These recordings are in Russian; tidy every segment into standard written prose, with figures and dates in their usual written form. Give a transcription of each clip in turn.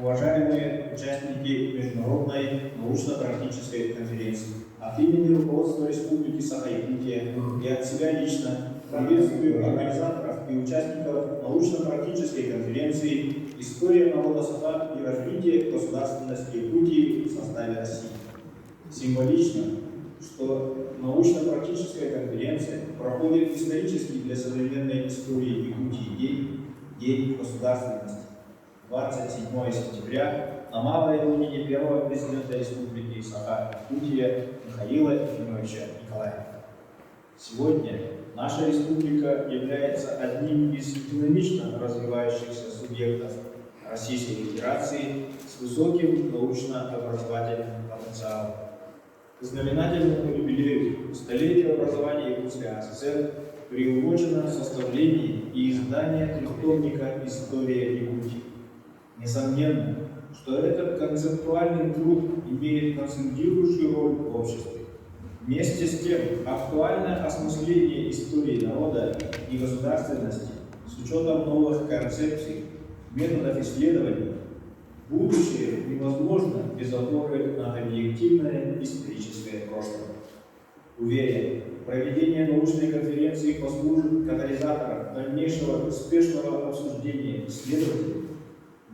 Уважаемые участники Международной научно-практической конференции, от имени руководства Республики Саха-Якутия и от себя лично приветствую организаторов и участников научно-практической конференции «История народа Саха и развитие государственности Якутии в составе России». Символично, что научно-практическая конференция проходит исторический для современной истории Якутии День государственности. 27 сентября на малой родине первого президента Республики Саха-Якутия Михаила Ефимовича Николаева. Сегодня наша республика является одним из динамично развивающихся субъектов Российской Федерации с высоким научно-образовательным потенциалом. К знаменательному юбилею столетия образования Якутской АССР приурочено составление и издание трехтомника «История Якутии». Несомненно, что этот концептуальный труд имеет консолидирующую роль в обществе. Вместе с тем, актуальное осмысление истории народа и государственности с учетом новых концепций, методов исследований, будущее невозможно без опоры на объективное историческое прошлое. Уверен, проведение научной конференции послужит катализатором дальнейшего успешного обсуждения исследований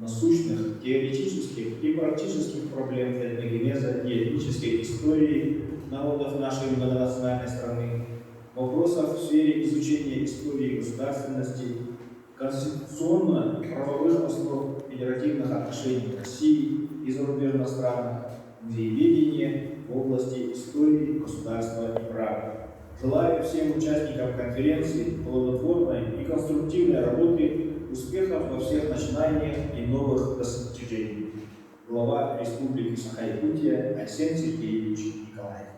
насущных теоретических и практических проблем этногенеза и этнической истории народов нашей многонациональной страны, вопросов в сфере изучения истории государственности, конституционно-правовых основ федеративных отношений России и зарубежных странах, музееведения в области истории, государства и права. Желаю всем участникам конференции плодотворной и конструктивной работы, успехов во всех начинаниях и новых достижениях. Глава Республики Саха-Якутия Арсен Сергеевич Николаев.